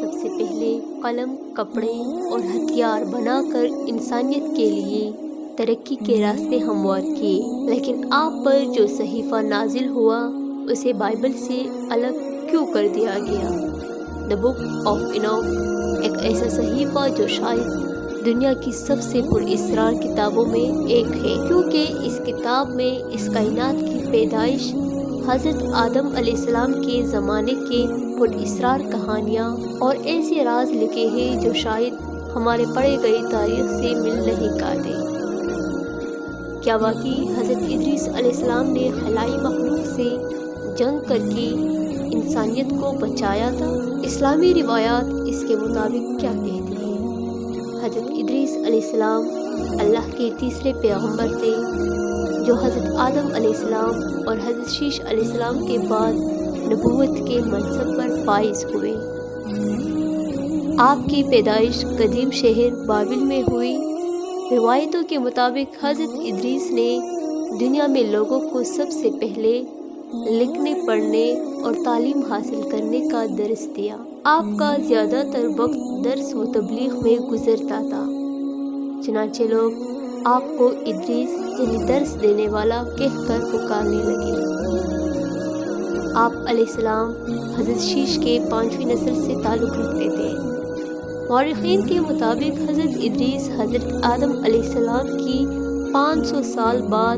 سب سے پہلے قلم، کپڑے اور ہتھیار بنا کر انسانیت کے لیے ترقی کے راستے ہموار کیے، لیکن آپ پر جو صحیفہ نازل ہوا اسے بائبل سے الگ کیوں کر دیا گیا؟ دی بک آف اینوک ایک ایسا صحیفہ جو شاید دنیا کی سب سے پراسرار کتابوں میں ایک ہے، کیونکہ اس کتاب میں اس کائنات کی پیدائش، حضرت آدم علیہ السلام کے زمانے کے پراسرار کہانیاں اور ایسے راز لکھے ہیں جو شاید ہمارے پڑھے گئے تاریخ سے مل نہیں کھاتے۔ کیا واقعی حضرت ادریس علیہ السلام نے خلائی مخلوق سے جنگ کر کے انسانیت کو بچایا تھا؟ اسلامی روایات اس کے مطابق کیا کہتی ہیں؟ حضرت ادریس علیہ السلام اللہ کے تیسرے پیغمبر تھے جو حضرت آدم علیہ السلام اور حضرت شیش علیہ السلام کے بعد نبوت کے منصب پر فائز ہوئے۔ آپ کی پیدائش قدیم شہر بابل میں ہوئی۔ روایتوں کے مطابق حضرت ادریس نے دنیا میں لوگوں کو سب سے پہلے لکھنے، پڑھنے اور تعلیم حاصل کرنے کا درس دیا۔ آپ کا زیادہ تر وقت درس و تبلیغ میں گزرتا تھا، چنانچہ لوگ آپ کو ادریس یعنی درس دینے والا کہہ کر پکارنے لگے۔ آپ علیہ السلام حضرت شیش کے 5ویں نسل سے تعلق رکھتے تھے۔ مورخین کے مطابق حضرت ادریس حضرت آدم علیہ السلام کی 500 سال بعد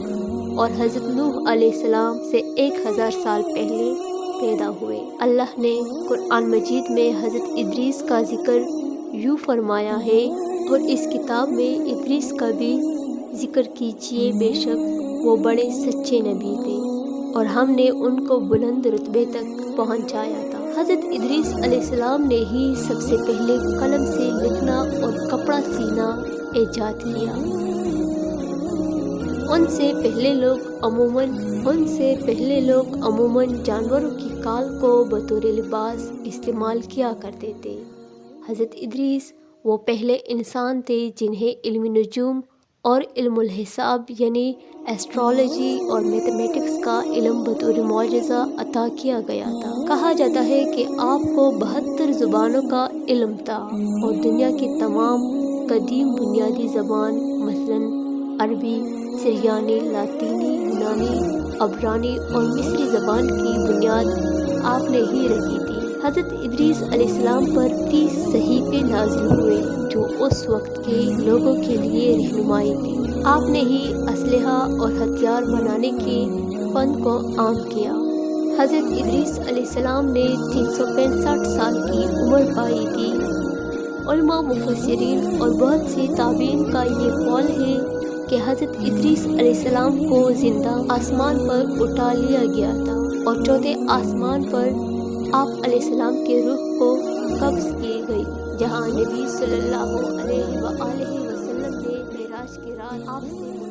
اور حضرت نوح علیہ السلام سے 1000 سال پہلے پیدا ہوئے۔ اللہ نے قرآن مجید میں حضرت ادریس کا ذکر یوں فرمایا ہے، اور اس کتاب میں ادریس کا بھی ذکر کیجیے، بے شک وہ بڑے سچے نبی تھے اور ہم نے ان کو بلند رتبے تک پہنچایا تھا۔ حضرت ادریس علیہ السلام نے ہی سب سے پہلے قلم سے لکھنا اور کپڑا سینا ایجاد کیا۔ ان سے پہلے لوگ عموماً جانوروں کی کال کو بطور لباس استعمال کیا کرتے تھے۔ حضرت ادریس وہ پہلے انسان تھے جنہیں علم نجوم اور علم الحساب یعنی ایسٹرالوجی اور میتھمیٹکس کا علم بطور معجزہ عطا کیا گیا تھا۔ کہا جاتا ہے کہ آپ کو 72 زبانوں کا علم تھا اور دنیا کی تمام قدیم بنیادی زبان مثلاً عربی، سریانی، لاطینی، یونانی، عبرانی اور مصری زبان کی بنیاد آپ نے ہی رکھی تھی۔ حضرت ادریس علیہ السلام پر 30 صحیفے نازل ہوئے جو اس وقت کے لوگوں کے لیے رہنمائی تھی۔ آپ نے ہی اسلحہ اور ہتھیار بنانے کے فن کو عام کیا۔ حضرت ادریس علیہ السلام نے 365 سال کی عمر پائی تھی۔ علماء، مفسرین اور بہت سے تابعین کا یہ قول ہے کہ حضرت ادریس علیہ السلام کو زندہ آسمان پر اٹھا لیا گیا تھا اور چوتھے آسمان پر آپ علیہ السلام کے روح کو قبض کی گئی، جہاں نبی صلی اللہ علیہ وآلہ وسلم نے معراج کی رات آپ سے